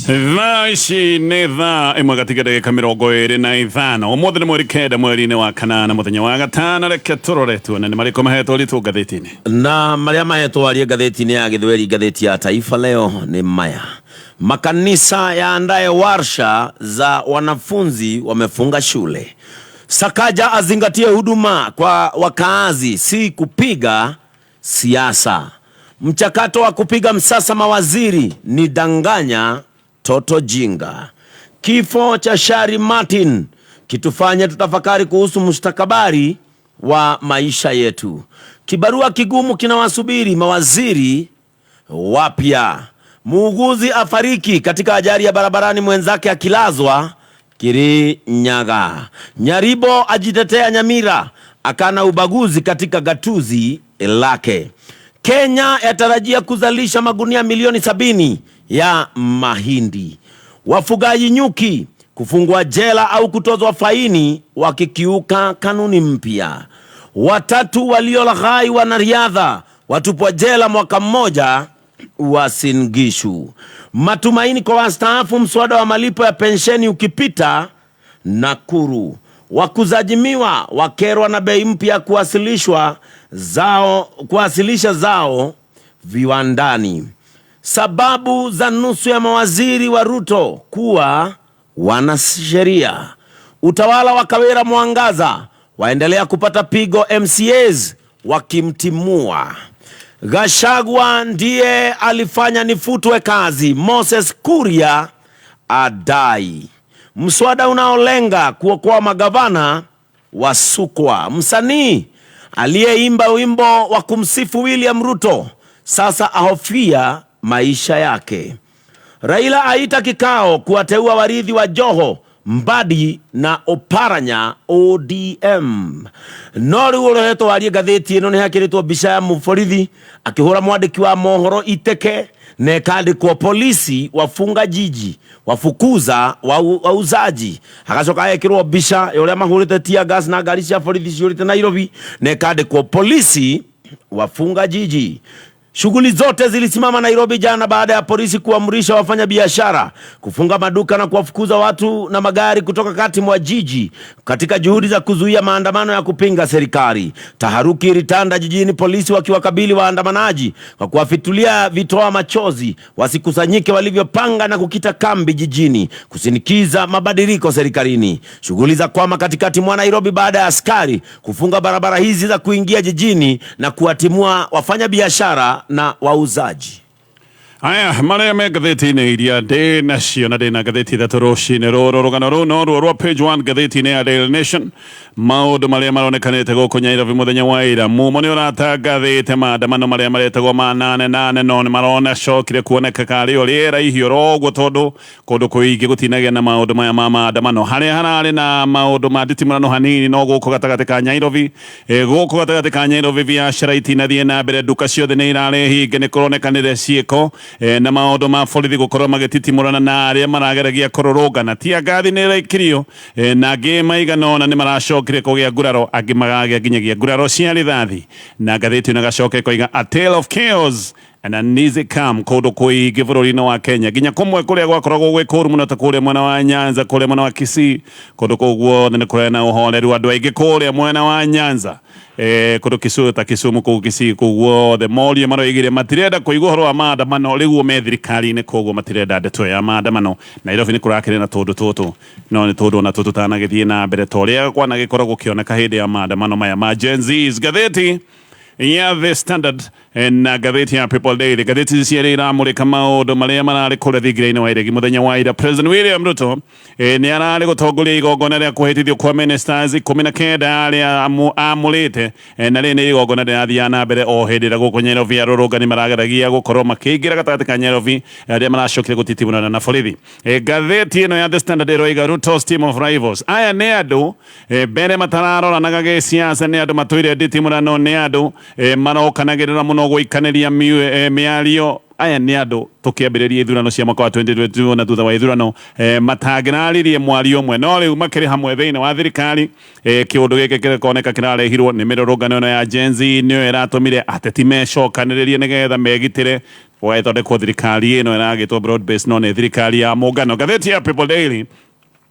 Ici nä thaa ä mwe gatigä ndagä mĩrongo ĩrĩ na ithano ũmũthĩ nĩ mweri kenda mweri-inĩ wa kanana mũthenya wa gatano reke tũrore tuone nĩ marĩkũ mahetwo ritũ ngathĩti-inĩ na marĩa mahetwo arie ngathĩti-inĩ ya Gĩthweri, ngathĩti ya Taifa Leo ni maya: makanisa yaandae warsha za wanafunzi wamefunga shule. Sakaja azingatie huduma kwa wakaazi, si kupiga siasa. Mchakato wa kupiga msasa mawaziri ni danganya toto jinga. Kifo cha Shari Martin kitufanye tutafakari kuhusu mustakabali wa maisha yetu. Kibarua kigumu kinawasubiri mawaziri wapya. Muuguzi afariki katika ajali ya barabarani, mwenzake akilazwa Kirinyaga. Nyaribo ajitetea Nyamira, akana ubaguzi katika gatuzi lake. Kenya yatarajia kuzalisha magunia milioni 70 ya mahindi. Wafugaji nyuki kufungwa jela au kutozwa faini wakikiuka kanuni mpya. Watatu waliolaghai wanariadha watupwa jela mwaka mmoja Uasin Gishu. Matumaini kwa wastaafu, mswada wa malipo ya pensheni ukipita Nakuru. Wakuzajimiwa wakerwa na bei mpya kuwasilisha zao viwandani. Sababu za nusu ya mawaziri wa Ruto kuwa wanasheria. Utawala wa Kawira Mwangaza waendelea kupata pigo, MCAs wakimtimua. Gachagua ndiye alifanya nifutwe kazi, Moses Kuria adai. Mswada unaolenga kuokoa magavana wasukwa. Msanii aliyeimba wimbo wa kumsifu William Ruto sasa ahofia maisha yake. Raila aita kikao kuwateua warithi wa Joho, Mbadi na Oparanya ODM. Nori uroheto warie gatheti ino ni hakiritwo mbica ya muborithi akihura mwandiki wa mohoro Iteke, nekandikwo polisi wafunga jiji wafukuza wauzaji. Hagacoka hekirwo mbica ya uria mahurite tia gas na ngari cia borithi ciurite Nairobi, nekandikwo polisi wafunga jiji. Shughuli zote zilisimama Nairobi jana baada ya polisi kuamrisha wafanya biashara kufunga maduka na kuwafukuza watu na magari kutoka kati mwa jiji katika juhudi za kuzuia maandamano ya kupinga serikali. Taharuki ilitanda jijini, polisi wakiwakabili waandamanaji kwa kuwafitulia vitoa machozi wasikusanyike walivyopanga na kukita kambi jijini kusinikiza mabadiliko serikalini. Shughuli za kwama katikati mwa Nairobi baada ya askari kufunga barabara hizi za kuingia jijini na kuwatimua wafanya biashara na wauzaji. Aya, marĩa me ngathĩti-inĩ iria ndĩ nacio na ndĩna ngathĩti ithatũ rũcinĩ rũrũ. Rũgano rũu no ruo rwa page 1 ngathĩti-inĩ ya Daily Nation. Maũndũ marĩa maronekanĩte gũkũ Nairobi mũthenya wa ira. Mumo nĩ ũratangathĩte maandamano marĩa maretagwo ma 8-8 no nĩ maronacokire kuoneka karĩ o rĩera ihiũ roguo, tondũ kũndũ kũingĩ gũtinagĩa na maũndũ maya ma maandamano. Harĩa hararĩ na maũndũ ma nditimũrano hanini no gũkũ gatagatĩ ka Nairobi. Gũkũ gatagatĩ ka Nairobi biacara itinathiĩ na mbere, nduka ciothe nĩ irarĩ hinge, nĩ kũronekanire ciĩko na maũndũ ma borithi gũkorwo magĩtitimũrana na arĩa marageragia kũrũrũngana. Tia ngathi nĩ ĩraikirio na angĩ maigana ũna nĩ maracokire kũgĩa nguraro, angĩ magagĩa nginyagia nguraro cia rithathi. Na ngathĩti ĩno ĩgacoka ĩkoiga a tale of chaos and an easy come kũndũ kũingĩ bũrũri-inĩ wa Kenya, nginya kũmwe kũrĩa gwakoragwo gwĩ kũũru mũno ta kũrĩa mwena wa Nyanza, kũrĩa mwena wa Kisii. Kũndũ kũu guothe nĩ kũrĩ na ũhoreru, andũ aingĩ kũrĩa mwena wa Nyanza, kũndũ Kisumu ta Kisumu kũu Kisii kũu guothe morio maroigire matirenda kũigua ũhoro wa maandamano rĩguo me thirikari-inĩ, koguo matirenda ndeto ya maandamano. Nairobi nĩ kũrakĩrĩ na tũndũ tũtũ, no nĩ tũndũ ona tũtũ tanagĩthiĩ na mbere ta ũrĩa kwanagĩkoragwo gũkĩoneka hĩndĩ ya maandamano maya ma Gen Zs. Ngathĩti ya The Standard na ngathĩti ya People Daily, ngathĩti cierĩ iramũrĩka maũndũ marĩa mararĩ kũrĩa thingira-inĩ wa iregi mũthenya wa ira. President William Ruto nĩ ararĩ gũtongoria igongona rĩa kũhĩtithio kwa ministers 19 arĩa amũrĩte, na rĩrĩ nĩ igongona rĩrathiaga na mbere o hĩndĩ ĩrĩa gũkũ Nairobi arũrũngani marageragia gũkorwo makĩingĩra gatagatĩ ka Nairobi arĩa maracokire gũtitimũrana na borithi. Ngathĩti ĩno ya The Standard ĩroiga Ruto's team of rivals. Aya nĩ andũ mbere matararoranaga gĩciaca, nĩ andũ matũire nditimũrano, nĩ andũ marokanagĩrĩra mũno gũikanĩria mĩario. Aya nĩ andũ tũkĩambĩrĩria ithurano cia mwaka wa 2022 na thutha wa ithurano matangĩraririe mwario ũmwe, no rĩu makĩrĩ hamwe thĩinĩ wa thirikari. Kĩũndũ gĩkĩ kĩroneka kĩrarehirwo nĩ mĩrũrũngano ĩno ya Gen Z, nĩyo ĩratũmire ateti mecokanĩrĩrie nĩgetha megitĩre waithondekwo thirikari ĩno ĩragĩtwo broad based no nĩ thirikari ya mũngano. Ngathĩti ya People Daily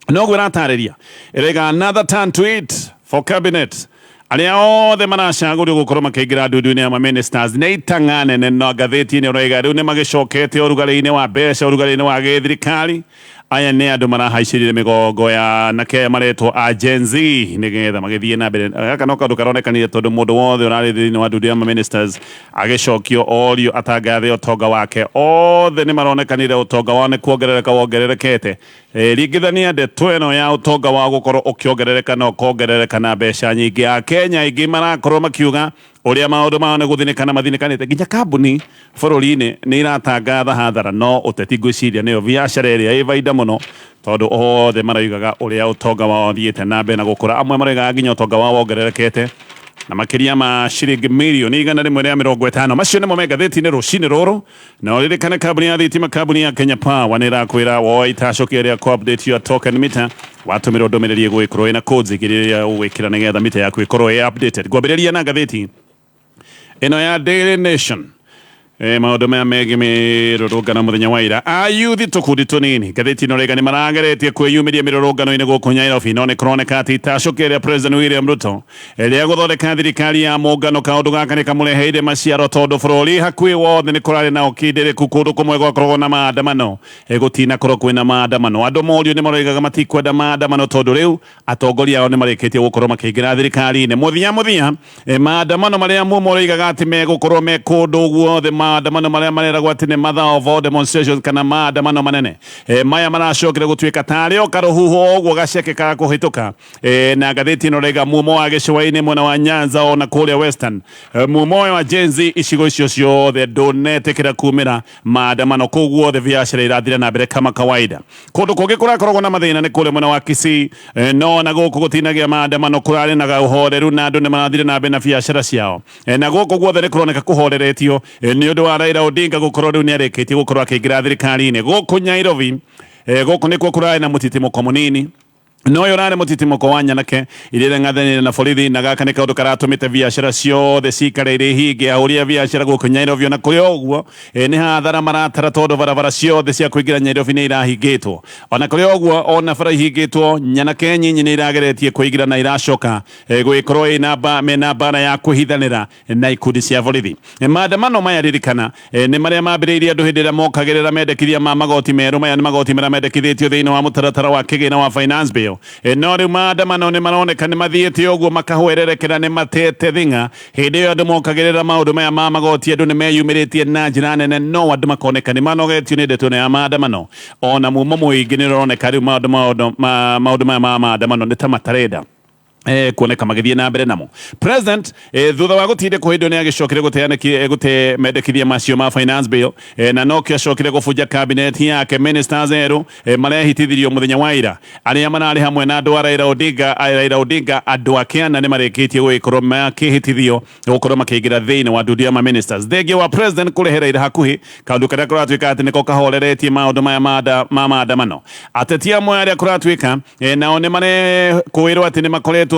noguo ĩratarĩria ĩrauga another turn to it for cabinet. Arĩa othe maracagũrio gũkorwo makĩingĩra ndundu-inĩ ya ministers nĩ itang'a nene. No ngathĩti-inĩ ũrauga rĩu nĩ magĩcokete ũrugarĩ-inĩ wa mbeca, ũrugarĩ-inĩ wa gĩthirikari. Aya nĩ andũ marahaicĩrire mĩgongo ya nake maretwo a Gen Z nĩgetha magĩthiĩ na mbere. Gaka no kaũndũ karonekanire tondũ mũndũ wothe ũrarĩ thĩinĩ wa ndundu ya ministers agĩcokio orio atangathe ũtonga wake. Othe nĩ maronekanire ũtonga wao nĩ kuongerereka wongererekete. Ringithania ndeto ĩno ya ũtonga wa gũkorwo ũkĩongerereka na ũkongerereka na mbeca nyingĩ. Akenya aingĩ marakorwo makiuga ũrĩa maũndũ mao nĩ gũthinĩkana mathinĩkanĩte. Nginya kambuni bũrũri-inĩ nĩ iratangatha hathara, no ũteti ngwĩciria nĩyo biacara ĩrĩa ĩ baida mũno tondũ othe maraugaga ũrĩa ũtonga wao thiĩte na mbere na gũkũra. Amwe maraugaga nginya ũtonga wao wongerereke na makĩria ma ciringi mirioni 150. Macio nĩmo me ngathĩti-inĩ rũcinĩ rũrũ. Na ũririkane kambuni ya thitima, kambuni ya Kenya Power nĩ ĩrakwĩra woe itacokia rĩa co-update your token meter watũmĩrwo ndũmĩrĩri ĩgũgĩkorwo ĩna codes igĩrĩ ũgwĩkĩra nĩgetha mita yaku ĩkorwo ĩ updated. Ngwambĩrĩria na ngathĩti ĩno ya Daily Nation. Maũndũ maya megiĩ mĩrũrũngano mũthenya wa ira. Ayuthi tũkundi tũnini ngathĩti-inĩ ũrauga nĩ marageretie kwĩyumĩria mĩrũrũngano-inĩ gũkũ Nairobi, no nĩ kũroneka atĩ itacokia rĩa President William Ruto rĩa gũthondeka thirikari ya mũngano, kaũndũ gaka nĩ kamũreheire maciaro tondũ bũrũri hakuhĩ wothe nĩ kũrarĩ na ũkindĩrĩku. Kũndũ kũmwe gwakoragwo na maandamano gũtinakorwo kwĩna maandamano. Andũ morio nĩ maraugaga matikwenda maandamano tondũ rĩu atongoria ao nĩ marĩkĩtie gũkorwo makĩingĩra thirikari-inĩ. Mũthia maandamano marĩa mũmo ũraugaga atĩ megũkorwo me kũndũ guothe, maandamano marĩa mareragwo atĩ nĩ mother of all demonstrations kana maandamano manene maya maracokire gũtuĩka tarĩ o karũhuho ũguo gaceke ka kũhĩtũka. Na ngathĩti ĩno ũrauga mumo wa gĩcũa-inĩ mwena wa Nyanza ona kũrĩa Western, mumo wa Gen Z icigo icio ciothe ndũnetĩkĩra kumĩra maandamano. Kũu guothe biacara irathire na mbere kama kawaida. Kũndũ kũngĩ kũrakoragwo na mathĩna nĩ kũrĩa mwena wa Kisii, no na gũkũ gũtinagia maandamano kũrarĩ na ũhoreru na andũ nĩ marathire na mbere na biacara ciao. Na gũkũ guothe nĩ kũroneka kũhoreretio nĩ ũndũ wa Raila Odinga gũkorwo rĩu nĩ arĩkĩtie gũkorwo akĩingĩra thirikari-inĩ. Gũkũ Nairobi gũkũ nĩkuo kũrarĩ na mũtitimũko mũnini, no ũyũ ũrarĩ mũtitimũko wa nyanake iria ng'athanĩire na borithi, na gaka nĩ kaũndũ karatũmĩte biacara ciothe cikare irĩ hinge. Ahũri a biacara gũkũ Nairobi ona kũrĩ ũguo nĩ hathara maratara tondũ barabara ciothe cia kũingĩra Nairobi nĩ irahingĩtwo. Ona kũrĩ ũguo ona bara ihingĩtwo, nyanake nyinyi nĩ irageretie kũingĩra na iracoka gwĩkorwo mena mbara ya kwĩhithanĩra na ikundi cia borithi. Maandamano maya ririkana nĩ marĩa mambĩrĩirie andũ hĩndĩ ĩrĩa mokagĩrĩra mendekithia ma magoti merũ. Maya nĩ magoti marĩa mendekithĩtio thĩinĩ wa mũtaratara wa kĩgĩna wa finance bill. No rĩu maandamano nĩ maroneka nĩ mathiĩte ũguo makahwererekera, nĩ matete thing'a. Hĩndĩ ĩyo andũ mokagĩrĩra maũndũ maya ma magoti, andũ nĩ meyumĩrĩtie na njĩra nene, no andũ makoneka nĩ manogetio nĩ ndeto ya maandamano. Ona mumo mũingĩ nĩ ũroneka rĩu maũndũ maya ma maandamano nĩ ta matarenda kuoneka magĩthiĩ na mbere namo. President thutha wa gũtindĩkwo hĩndĩ nĩ agĩcokire gũte mendekithia macio ma finance bill, na no kĩacokire gũbunja cabinet yake. Ministers erũ marehitithirio mũthenya wa ira, arĩa mararĩ hamwe na andũ a Raila Odinga andũ ake ana nĩ marĩkĩtie gũgĩkorwo makĩhĩtithio gũkorwo makĩingĩra thĩinĩ wa ndundu ya ma ministers. Thengia wa president kũrehe Raila hakuhĩ, kaũndũ karĩa kũratuĩka atĩ nĩko kahoreretie maũndũ maya ma maandamano. Ateti amwe arĩa kũratuĩka nao nĩ marekũĩrwo atĩ nĩ makoretwo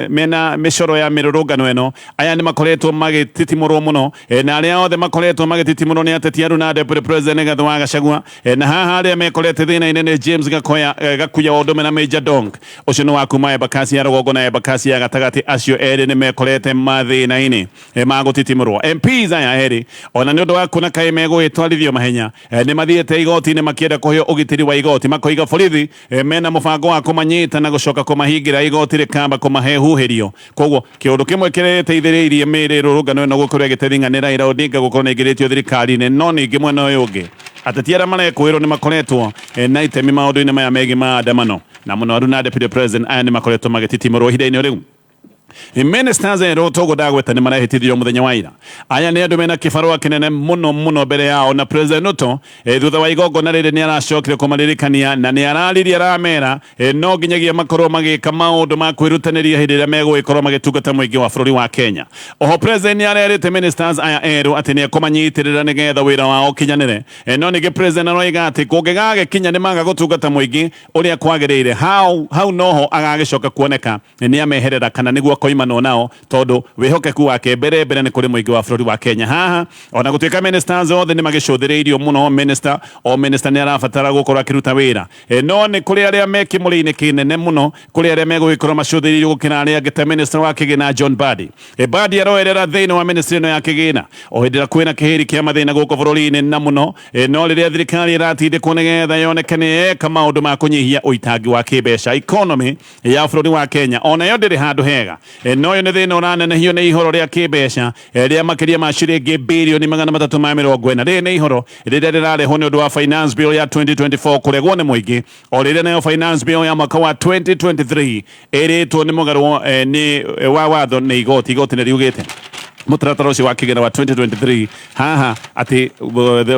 mena mĩcoro ya mĩrũrũngano ĩno. Aya nĩ makoretwo magĩtitimũrwo mũno, na arĩa othe makoretwo magĩtitimũrwo nĩ ateti arũ na deputy president Rigathi wa Gachagua. Na haha arĩa mekorete thĩna-inĩ nĩ James Gakuya wa ũndũme na Major Dong, ũcio nĩ wa kuma Embakasi ya rũgongo na Embakasi ya gatagatĩ. Acio erĩ nĩ mekorete mathĩna-inĩ ma gũtitimũrwo. MPs aya erĩ ona nĩ ũndũ wa kuona kaĩ megũgĩtwarithio mahenya nĩ mathiĩte igoti-inĩ makĩenda kũheo ũgitĩri wa igoti, makoiga borithi mena mũbango wa kũmanyita na gũcoka kũmahingĩra igoti rĩkamba kũmahe huhĩrio. Koguo kĩũndũ kĩmwe kĩreteithĩrĩirie mĩrũrũngano ĩno gũkorwo ĩgĩtething'a Raila Odinga gũkorwo nĩ aingĩrĩtio thirikari-inĩ, no ningĩ mwena ũyũ ũngĩ ateti arĩa marekũĩrwo nĩ makoretwo na itemi maũndũ-inĩ maya megiĩ maandamano, na mũno na deputy president aya nĩ makoretwo magĩtitimũrwo ihinda-inĩ rĩu. Ministers erũ togo ndagweta nĩ marehitithirio mũthenya wa ira. Aya nĩ andũ mena kĩbarũa kĩnene mũno mbere yao, na President Ruto thutha wa igongona rĩrĩ nĩ aracokire kũmaririkania na nĩ araririe aramera no nginyagia makorwo magĩka maũndũ ma kwĩrutanĩria hĩndĩ ĩrĩa megũgĩkorwo magĩtungata mũingĩ wa bũrũri wa Kenya. Oho President nĩ arerĩte ministers aya erũ atĩ nĩ ekũmanyitĩrĩra nĩgetha wĩra wao ũkinyanĩre. No ningĩ President aroiga atĩ kũngĩgagĩkinya nĩ maga gũtungata mũingĩ ũrĩa kwagĩrĩire, hau noho agagĩcoka kuoneka nĩ ameherera kana nĩguo koimano nao tondu wihokeku wake mbere ni kuri muingi wa bururi wa Kenya. Haha ona gutuika ministers othe ni magicuthireirio muno. Minister ni arabatara gukorwo akiruta wira no ni kuri aria mekimuri-ini kinene muno, kuri aria megugikorwo macuthiriirio gukira aria angite minister wa kigina John Mbadi. Mbadi aroerera thiini wa ministry no ya kigina o hindira kwina kihiri kia mathina guku bururi-ini na muno no riria thirikari iratindikwo nigetha yonekane eka maundu ma kunyihia uitangi wa kibeca economy ya bururi wa Kenya ona yo ndiri handu hega no yo ni thina uranenehio ni ihoro ria kibeca ria makiria ma ciringi bilioni 340 ri ni ihoro riria rirareho ni undu wa finance bill ya 2024 kuregwo ni muingi o riria nayo finance bill ya mwaka wa 2023 iritwo ni mugarwo ni wa watho ni igoti ni riugite mutaratara ucio wa kigina wa 2023 haha ati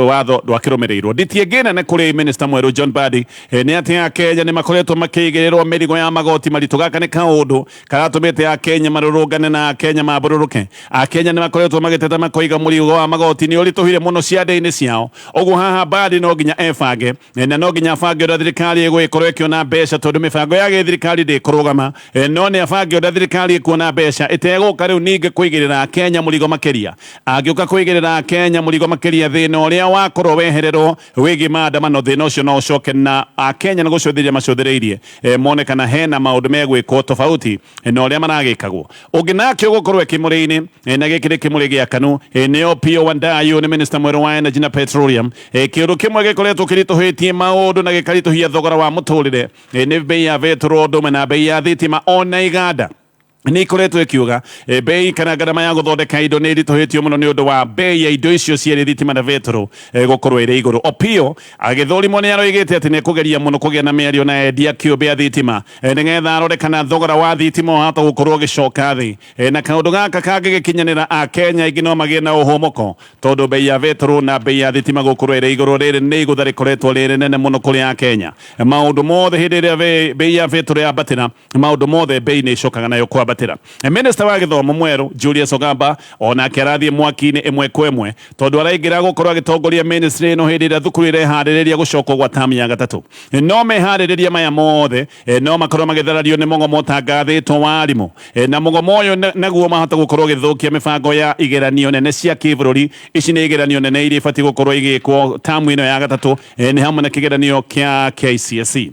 watho ndwakirumirirwo nditiengena ne kuri minister mweru John Mbadi ni ati ya Kenya ni makoretwo makigirirwo mirigo ya magoti maritu gaka ni kaundu karatumite ya Kenya marurungane na Kenya mabururuke Kenya ni makoretwo magiteta makoiga murigo wa magoti ni urituhire muno ciande-ini ciao uguo haha Mbadi no nginya ebange na no nginya bange ura thirikari igwikorwo ikiona mbeca tondu mibango ya githirikari ndikurugama no ni abange ura thirikari ikuona mbeca iteguka riu ninge kuigirira Kenya murigo makeria agiuka kuigirira Kenya murigo makeria thina uria wakorwo wehererwo wigi maandamano thina ucio no ucoke na Kenya ni gucuthiria macuthiriirie mone kana hena maundu megwikwo tofauti no uria maragikagwo ungi nake ugukorwo kimuri-ini na gikiri kimuri gia KANU ni Opiyo Wandayi ni minister mweru wa energy na petroleum kiundu kimwe gikoretwo kirituhitie maundu na gikarituhia thogora wa muturire ni bei ya vetro ndume na bei ya thitima ona iganda ni koretwo ikiuga bei kana garama ya guthondeka indo ni rituhitio muno ni undu wa bei ya indo icio cieri thitima na vetro gukorwo iri iguru. Opiyo agithurimo ni aroigite ati ni kugeria muno kugia na miario na endia kiumbe ya thitima nigetha arore kana thogora wa thitima hata gukorwo gicoka thi na kaundu gaka kagiginyanira Kenya ingi no magie na uhumoko tondu bei ya vetro na bei ya thitima gukorwo iri iguru riri ni iguthari koretwo riri nene muno kuri Kenya. Maundu mothe hindi iria bei ya vetro ya batira maundu mothe bei ni icokaga nayo kwa batira. Minister wa githomo mweru Julius Ogamba ona kerathie mwaki-ini imwe kwa imwe tondu araingira gukorwo agitongoria ministry no hindi iria thukuru irehaririria gucokwo gwa tamu ya gatatu no mehaririria maya mothe no makorwo magitharario ni mugomo tangathitwo wa arimu na mugomo uyu naguo mahota gukorwo githukia mibango ya igeranio nene cia kibururi. Ici ni igeranio nene iria ibati gukorwo igikwo tamu ino ya gatatu ni hamwe na kigeranio kia KCSE.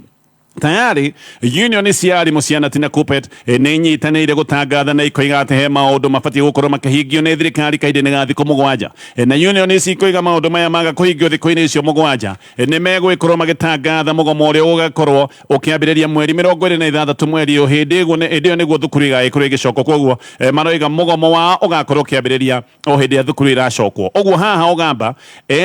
Tayari union cia arimu cia Natina Kuppet ni nyitanire gutangatha na ikoiga ati he maundu mabati gukorwo makihingio ni thirikari kainde ga thiku mugwanja na union ici ikoiga maundu maya maga kuhingio thiku-ini icio mugwanja ni megwikorwo magitangatha mugomo uria ugakorwo ukiambiriria mweri 26 mweri uyu hindi iguo niguo thukuru igaikorwo igicokwo koguo maroiga mugomo wao ugakorwo ukiambiriria o hindi ya thukuru iracokwo. Uguo haha Ogamba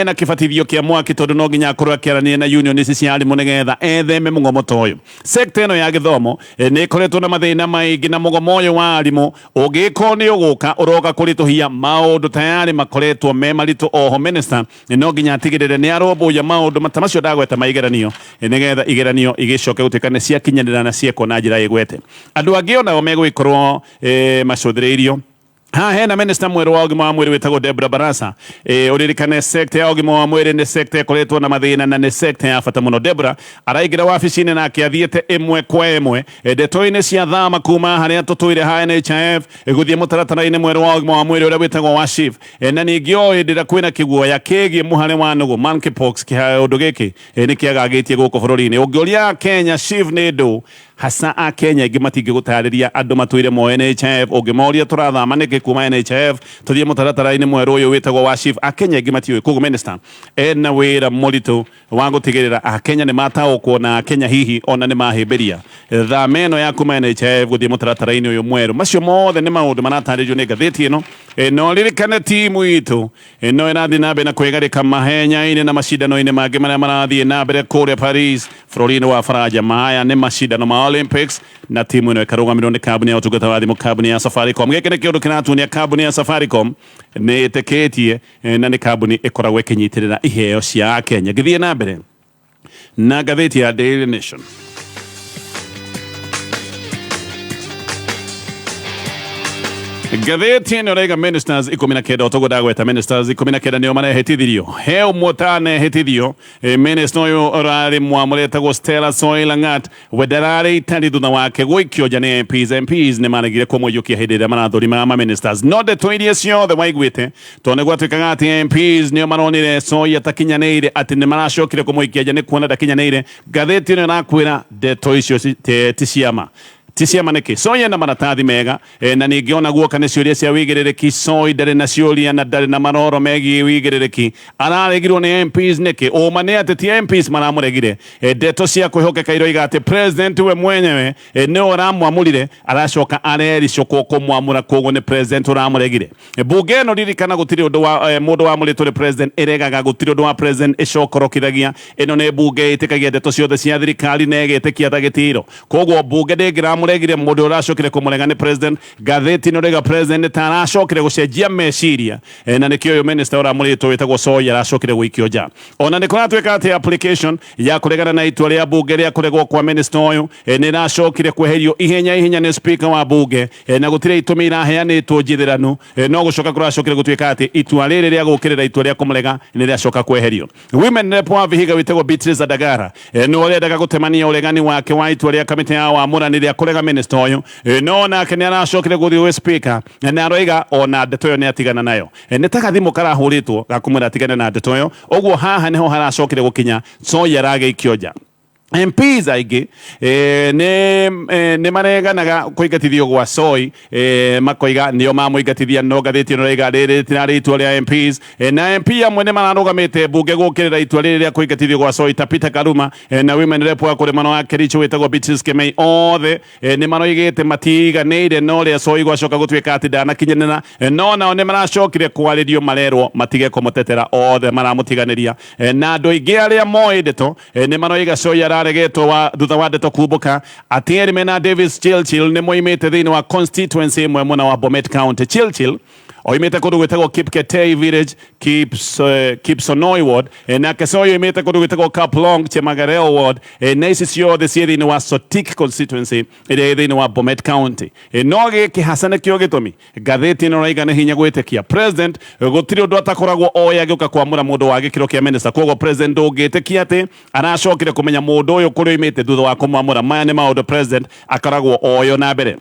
na kibatithio kia mwaki tondu no nginya akorwo akiarania na union ici cia arimu nigetha etheme mugomo uyu. Sekta ino ya githomo ni ikoretwo na mathina maingi na mugomo uyu wa arimu ugiko ni uguka uroka kurituhia maundu tayari makoretwo me maritu. Oho minister no nginya atigirire ni arombuya maundu matamacio ndagweta maigeranio nigetha igeranio igicoke gutuika ni cia kinyanira na cieko na njira igwete. Andu angi onao megwikorwo macuthiriirio ha hena minister mweru wa ugima wa mwiri witagwo Deborah Barasa uririkane sekta ya ugima wa mwiri ni sekta ikoretwo na mathina na ni sekta ya bata muno. Deborah araigira wabici-ini na akiathiete imwe kwa imwe ndeto-ini cia thama kuma haria tutuire ha NHIF guthie mutaratara-ini mweru wa ugima wa mwiri uria witagwo wa SHIF na ningi o hindira kwina kiguoya kigie muhare wa nugu monkeypox kiundu giki ni kiagagitie guku bururi-ini ungiuria Kenya SHIF ni ndu hasa Kenya ingi matingi gutariria andu matuire mo NHIF ungimoria turathama niki kuma NHIF tuthie mutaratara-ini mweru uyu witagwo wa SHIF Kenya ingi matiui koguo minister ena wira muritu wa gutigirira Kenya ni mataukwo na Kenya hihi ona ni mahimbiria thameno ya kuma NHIF guthie mutaratara-ini uyu mweru. Macio mothe ni maundu marataririo ni ngathiti ino no ririkane timu itu no irathi na mbere na kwigarika mahenya-ini na macindano-ini mangi maria marathie na mbere kuria Paris bururi-ini wa Faranja. Maya ni macindano ma Olympics na timu ino ikarugamirwo ni kambuni ya utungata wa thimu kambuni ya Safaricom. Giki ni kiundu kiratunia kambuni ya Safaricom ni itikitie na ni kambuni ikoragwo ikinyitirira iheo cia Kenya. Ngithie na mbere na ngathiti ya Daily Nation. Gatheti ĩno raiga ministers 19 ũtũgũnda gweta ministers 19 nĩo marehĩtithirio he ũmwe ũtanehĩtithio minister ũyũ ũrarĩ mwamũre etagwo Stella Soy Langat we ndararĩ itari thutha wake gũikio nja nĩ MPs nĩ maregire kũmũiyũkia hĩndĩ ĩrĩa marathũrima ma ministers no ndeto iria ciothe waiguĩte tondũ nĩ gwatuĩkaga atĩ MPs nĩo maronire Soy atakinyanĩire atĩ nĩ maracokire kũmũikia nja nĩ kuona ndakinyanĩire. Gatheti ĩno ĩrakwĩra ndeto icio ti ciama tisiama niki Soy na maratathi mega na ningiona guoka nĩ ciũria cia wĩigĩrĩrĩki Soy ndarĩ na ciũria na ndarĩ na maroro megiĩ wĩigĩrĩrĩki araregirwo nĩ MPs niki ũma nĩ atĩ ti MPs maramũregire ndeto cia kwĩhokeka iroiga atĩ president we mwenyewe nĩ ũramwamũrire aracoka arericũkwo kũmwamũra koguo nĩ president ũramũregire. Bunge ĩno ririkana gũtirĩ ũndũ wa mũndũ wamũrĩtwo nĩ president ĩregaga gũtirĩ ũndũ wa president ĩcokorokithagia ĩno nĩ bunge ĩtĩkagia ndeto ciothe cia thirikari na ĩgetĩkia ta gĩtĩro koguo bunge ndĩngĩra muregire mundu uracokire kumurega ni president. Gatheti no rega president taracokire gucenjia meciria na nikio uyu minister uramurĩtwo witagwo Soy aracokire guikio nja ona nĩ kũratuĩka atĩ application ya kuregana na itua rĩa bunge rĩa kuregwo kwa minister uyu nĩ racokire kweherio ihenya nĩ speaker wa bunge na gũtirĩ itũmi iraheanĩtwo njithĩranu no gũcoka kũracokire gũtuĩka atĩ itua rĩrĩ rĩa gũkĩrĩra itua rĩa kũmurega nĩ rĩacoka kweherio. Women rep wa Vihiga witagwo Beatrice Adagara no ũrendaga gũtemania ũregani wake wa itua rĩa kamĩtĩ ya wamũrani rĩa kũrega minister uyu no nake nĩ aracokire gũthiĩ we speaker na aroiga ona ndeto ĩyo nĩ atigana nayo nĩ ta gathimũ karahũrĩtwo gakumwĩra atigane na ndeto ĩyo ũguo haha nĩho haracokire gũkinya Soy aragĩikio nja. MPs aingĩ nĩ mareganaga kũingatithio gwa Soy makoiga nĩo mamũingatithia no gatheti ĩno raiga rĩrĩ tirarĩ itua rĩa MPs na MP amwe nĩ mararũgamĩte bunge gũkĩrĩra itua rĩrĩ rĩa kũingatithio gwa Soy ta Peter Karuma na women rep wa kũrĩ mwena wa Kericho wĩtagwo Beatrice Kĩmei othe nĩ maroigĩte matiganĩire no rĩa Soy gwacoka gũtuĩka atĩ ndanakinyanĩra no nao nĩ maracokire kwarĩrio marerwo matige kũmũtetera othe maramũtiganĩria na andũ aingĩ arĩa moĩ ndeto nĩ maroiga Soy aregetwo thutha wa ndeto kumbũka atĩ Erimena Davis Chilchil nĩ moimĩte thĩinĩ wa constituency ĩmwe mwena wa Bomet County. Chilchil oimĩte kũndũ gwĩtagwo Kipketei village Kipsonoi ward nake Soy oimĩte kũndũ gwĩtagwo Kaplong Chemagareo ward na ici ciothe ciĩ thĩinĩ wa Sotik constituency ĩrĩa ĩ thĩinĩ wa Bomet County. No gĩkĩ hasa nĩkĩo gĩtũmi gatheti ĩno raiga nĩ hinya gwĩtĩkia president gũtirĩ ũndũ atakoragwo oĩ agĩũka kwamũra mũndũ wa gĩkĩro kĩa minister koguo president ndũngĩtĩkia atĩ aracokire kũmenya mũndũ ũyũ kũrĩa oimĩte thutha wa kũmwamũra. Maya nĩ maũndũ president akoragwo oyo na mbere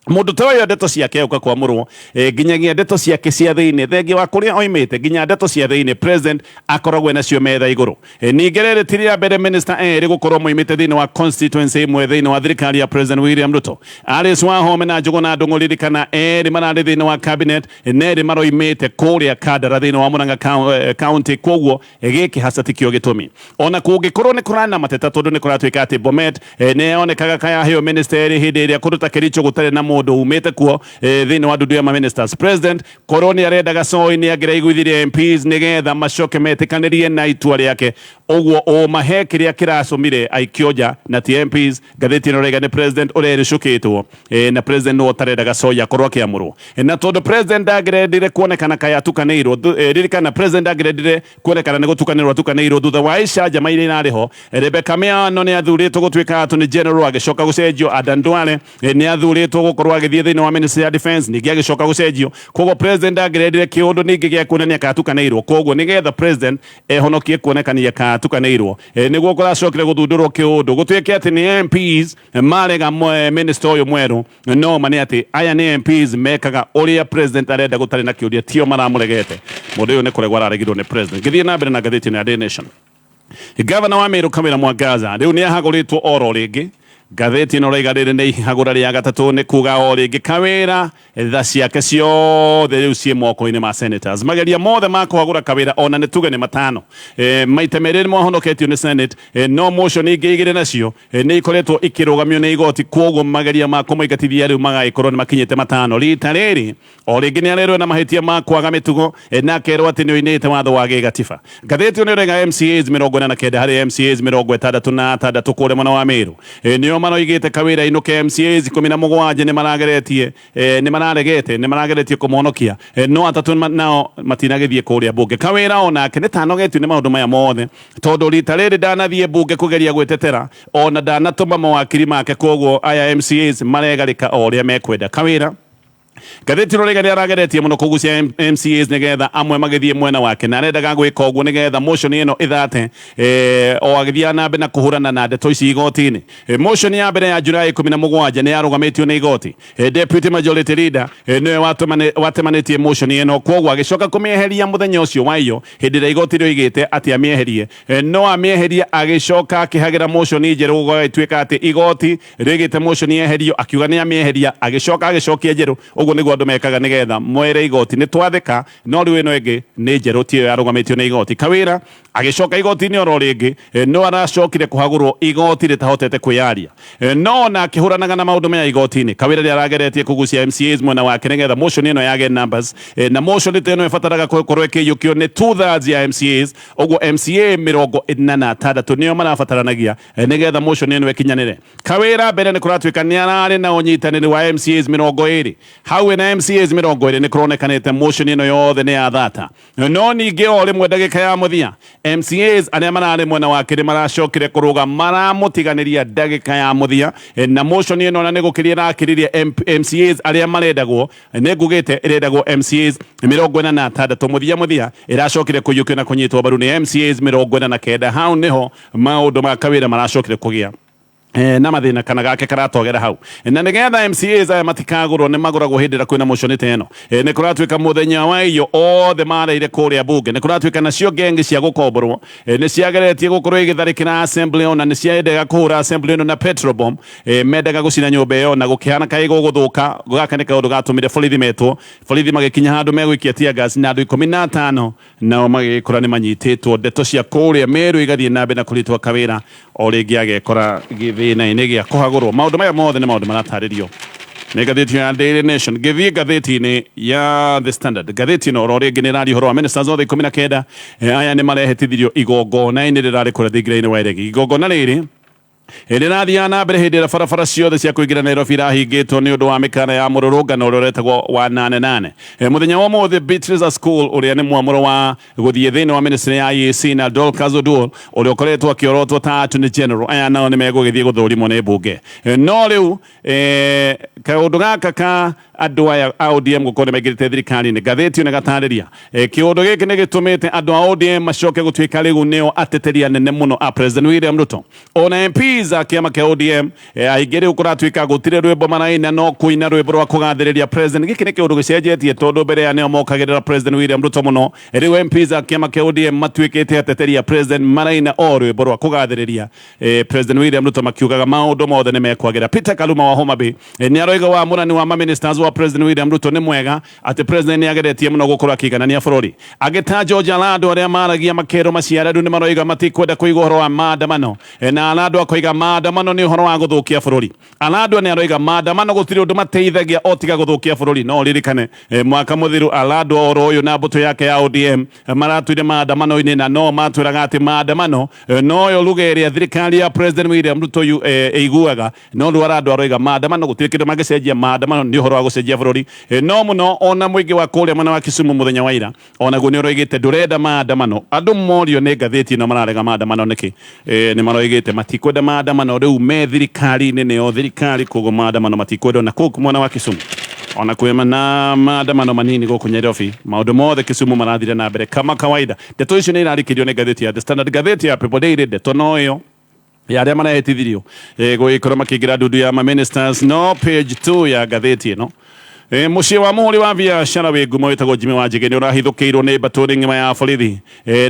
mundu ta uyu ndeto ciake uka kwamurwo nginyagia ndeto ciake cia thiini thengi wa kuria oimite nginya ndeto cia thiini president akoragwo nacio metha iguru ningĩ rĩrĩ ti rĩa mbere minister eri gukorwo moimite thiini wa constituency imwe thiini wa thirikari ya president William Ruto. Alice Wahome na Njuguna Ndung'u kana eri mararĩ thiini wa cabinet neri maroimite kuria Kandara thiini wa Murang'a county koguo gĩkĩ hasa tikio gĩtũmi ona kũngĩkorwo nĩ kũrana mateta tondũ nĩ kũratuĩka atĩ Bomet nĩ onekaga kaya heo minister hĩndĩ ĩrĩa kũndũ ta Kericho gũtarĩ na mũndũ umĩte kuo thĩinĩ wa ndudu ya ministers. President koroni arendaga Soy nĩ angĩraiguithirie MPs nĩgetha macoke metĩkanĩrie na itua rĩake ũguo ũmahe kĩrĩa kĩracũmire aikio nja na ti MPs. Gatheti ĩno raiga nĩ president ũrerĩcũkĩtwo na president nĩ ũtarendaga Soy akorwo akĩamũrwo na tondũ president ndangĩrendire kuonekana kaya atukanĩirwo ririkana president ndangĩrendire kuonekana nĩ gũtukanĩrwo atukanĩirwo thutha wa icanjama iria inarĩ ho. Rebecca Miano nĩ athurĩtwo gũtuĩka attorney general agĩcoka gũcenjio. Adan Duale nĩ athurĩtwo gũkorwo agĩthiĩ thĩinĩ wa ministry ya defense ningĩ agĩcoka gũcenjio koguo president ndangĩrendire kĩũndũ ningĩ gĩa kuonania katukanĩirwo koguo nĩgetha president ehonokie kuonekania katukanĩirwo nĩguo kũracokire gũthundũrwo kĩũndũ gũtuĩke atĩ nĩ MPs marega minister ũyũ mwerũ no ma nĩ atĩ aya nĩ MPs mekaga ũrĩa president arenda gũtarĩ na kĩũria tio maramũregete. Mũndũ ũyũ nĩ kũregwo araregirwo nĩ president. Ngĩthiĩ na mbere na ngathĩti ya Daily Nation. Gavana wa Meru Kamĩra Mwangaza rĩu nĩ ahagũrĩtwo oro rĩngĩ. Gatheti ĩno raiga rĩrĩ nĩ ihagũra rĩa gatatũ nĩ kuga o rĩngĩ Kawĩra tha ciake ciothe rĩu ciĩ moko-inĩ ma senators. Mageria mothe ma kũhagũra Kawĩra ona nĩ tuge nĩ matano maita merĩ nĩ mahonoketio nĩ senate no motion ingĩ igĩrĩ nacio nĩ ikoretwo ikĩrũgamio nĩ igoti koguo mageria ma kũmaingatithia rĩu magagĩkorwo nĩ makinyĩte matano. Rita rĩrĩ o rĩngĩ nĩ arerwo na mahĩtia ma kwaga mĩtugo na akerwo atĩ nĩ oinĩte watho wa gĩgatiba. Gatheti ĩno raiga MCAs 49 harĩ MCAs 66 kũrĩa mwena wa Meru nĩo maroigĩte Kawĩra ainũke. MCAs 17 nĩ marageretie kũmũhonokia no atatũ nao matinagĩthiĩ kũrĩa mbunge. Kawĩra onake nĩ tanogetio nĩ maũndũ maya mothe tondũ rita rĩrĩ ndanathiĩ mbunge kũgeria gwĩtetera ona ndanatũma mawakiri make koguo aya MCAs maregarĩka o ũrĩa mekwenda. Kawĩra Gatheti rorega ni arageretie muno kugucia MCAs nigetha amwe magithie mwena wake na arendaga gwika uguo nigetha motion ino ithate o agithia na mbere na kuhurana na ndeto ici igoti-ini. Motion ya mbere ya Julai 17 ni yarugamitio ni igoti. Deputy Majority Leader niwe watemanitie motion ino kwoguo agicoka kumieheria muthenya ucio wayo hindi ria igoti rioigite ati amieherie no amieherie agicoka akihagira motion njeru gwaituika ati igoti rigite motion yeherio akiuga ni amieheria agicoka agicokia njeru uguo niguo andu mekaga nigetha mwere igoti ni twathika no riu ino ingi ni njeru tio yarugamitio ni igoti. Kawira agicoka igoti-ini oro ringi no aracokire kuhagurwo igoti ritahotete kwiyaria no na akihuranaga na maundu maya igoti-ini. Kawira ri arageretie kugucia MCAs mwena wake nigetha motion ino yage numbers na motion ino ibataraga korwo ikiyukio ni 2/3 ya MCAs uguo MCA 46 nio marabataranagia nigetha motion ino ikinyanire. Kawira mbere ni kuratwika ni arari na unyitaniri wa MCAs 20 hau na MCAs 20 ni kuronekanite motion ino yothe ni ya thata no ningi o rimwe ndagika ya muthia MCAs aria marari mwena wake ni maracokire kuruga maramutiganiria ndagika ya muthia na motion ino na nigukiria na akiriria MCAs aria marendagwo ni ngugite irendagwo MCAs 46 muthia iracokire kuyukio na kunyitwo baru ni MCAs 49 hau niho maundu ma Kawira maracokire kugia na mathina kana gake karatogera hau na nigetha MCAs aya matikagurwo ni maguragwo hindira kwina motion teno ni kuratwika muthenya wa iyo othe mareire kuria bunge ni kuratwika nacio gengi cia gukomborwo ni ciageretie gukorwo igitharikira assembly ona ni ciendaga kuhura assembly no na petrol bomb mendaga gucina nyumba iyo na gukihana kai guguthuka gaka ni kaundu gatumire borithi metwo borithi magikinya handu megwikia tear gas na andu 15 nao magikora ni manyititwo ndeto cia kuria Meru igathie na mbere na kuritwa Kawira o ringi agekora thina ini gia kuhagurwo maundu maya mothe ni maundu marataririo ni gatheti ya Daily Nation githie gatheti-ini ya The Standard. Gatheti no ringi ni rari horo wa ministers othe 19 aya ni marehetithirio igongona-ini rirari kuria thingira-ini wa iregi. Igongona riri rirathia na mbere hindi ria barabara ciothe cia kuingira Nairobi irahingitwo ni undu wa mikana ya mururungano uria uretagwo wa 88 muthenya wa umuthi Beatrice School uria ni mwamuro wa guthie thiini wa ministry ya IEC na Dorcas Oduor uria ukoretwo akiorotwo ta Attorney General aya nao ni megugithie guthurimwo ni bunge no riu kaundu gaka ka andu aya a ODM gukorwo megirite thirikari-ini gatheti ni gatariria kiundu giki ni gitumite andu a ODM macoke gutwika riu nio ateteria nene muno a President William Ruto ona MP za kiama kia ODM aingiri ukuratwika gutire rwimbo maraina no kuina rwimbo rwa kugathiriria president giki ni kiundu gicenjetie tondu mbere ya nio mokagirira President William Ruto muno riu MP za kiama kia ODM matwikite ateteria president maraina o rwimbo rwa kugathiriria President William Ruto makiugaga maundu mothe ni mekwagira. Peter Kaluma wa Homa Bay ni aroiga wa murani wa ministers wa President William Ruto ni mwega ati president ni ageretie muno gukorwo akiganania bururi agita George Alado aria maragia makero maciara ni maroiga matikwenda kuigwa horo wa maandamano na Alado akoiga maandamano ni horo wa guthukia bururi. Alado ni aroiga maandamano gutiri undu mateithagia otiga guthukia bururi no ririkane mwaka muthiru Alado oro uyu na mbuto yake ya ODM maratwire maandamano-ini na no matwiraga ati maandamano no yo luga iria thirikari ya President William Ruto iguaga no ndu Alado aroiga maandamano gutiri kindu magicenjia maandamano ni horo wa gucenjia bururi no muno ona mwingi wa kuria mwana wa Kisumu muthenya wa ira ona gu ni uroigite ndurenda maandamano andu morio ni gatheti no mararega maandamano niki ni maroigite matikwenda maandamano riu me thirikari-ini nio thirikari kugo maandamano matikwenda na kuku mwana wa Kisumu ona kwema na maandamano manini guku Nairobi maundu mothe Kisumu marathire na mbere kama kawaida. Ndeto icio ni irarikirio ni gatheti ya The Standard. Gatheti ya People Daily ndeto no yo ya aria marahitithirio gugikorwo makiingira ndundu ya ma ministers no page 2 ya gatheti ino muciĩ wa mũhũri wa biacara wĩ ngumo wĩtagwo Jimmy Wanjigi nĩ ũrahithũkĩirwo nĩ mbũtũ ng'ima ya borithi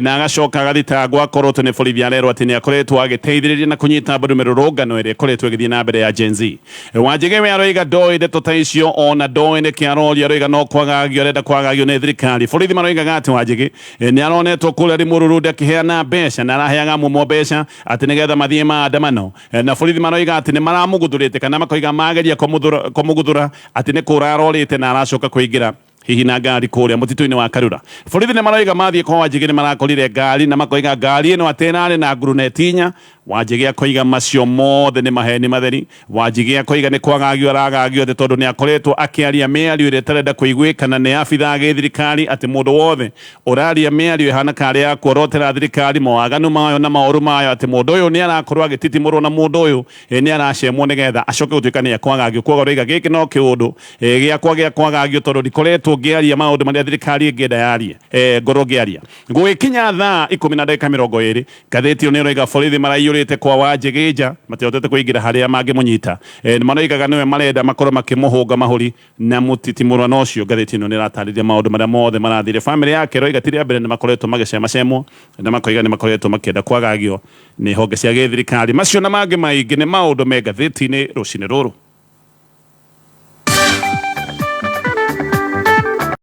na agacoka agathitangwo akorwo nĩ borithi arerwo atĩ nĩ akoretwo agĩteithĩrĩria na kũnyita mbaru mĩrũrũngano ĩrĩa ĩkoretwo ĩgĩthiĩ na mbere ya Gen Z. Wanjigi we aroiga ndoĩ ndeto ta icio ona ndoĩ nĩ kĩaroria aroiga no kwagagio arenda kwagagio nĩ thirikari. Borithi maroigaga atĩ Wanjigi nĩ aronetwo kũrĩa Limuru akĩheana mbeca na araheaga mumo mbeca atĩ nĩgetha mathiĩ maandamano na borithi maroiga atĩ nĩ maramũguthũrĩte kana makoiga mageria kũmũguthũra atĩ nĩ kũrarorĩte na aracoka kuingira hihi na ngari kuria mutitu-ini wa Karura. Borithi ni maroiga mathie kwa Wanjigi ni marakorire ngari na makoiga ngari ino atenare na ngurunetinya Wanjigi akoiga macio mothe ni maheni matheri. Wanjigi akoiga ni kwagagio aragagio ati tondu ni akoretwo akiaria miario ire tarenda kuiguikana ni abitha githirikari ati mundu wothe uraria miario ihana kari ya kuorotera thirikari mawaganu mayo na mauru mayo ati mundu uyu ni arakorwo agititimurwo na mundu uyu ni aracemwo nigetha acoke gutuika ni akwagagio. Koguo riga giki no kiundu giakwa gia kwagagio tondu ndikoretwo ngiaria maundu maria thirikari ngienda yarie ngorwo ngiaria. Gwikinya thaa 10:20 ngathĩti ĩyo nĩ ĩroiga borithi maraiyũrĩte kwa Wanjigi nja matihotete kũingĩra harĩa mangĩmũnyita. Nĩ maroigaga nĩwe marenda makorwo makĩmũhũnga mahũri na mũtitimũrano ũcio. Ngathĩti ĩno nĩ ĩratarĩria maũndũ marĩa mothe marathire. Bamĩrĩ yake ĩroiga ti rĩa mbere nĩ makoretwo magĩcemacemwo na makoiga nĩ makoretwo makĩenda kwagagio nĩ honge cia gĩthirikari. Macio na mangĩ maingĩ nĩ maũndũ me ngathĩti-inĩ rũcinĩ rũrũ.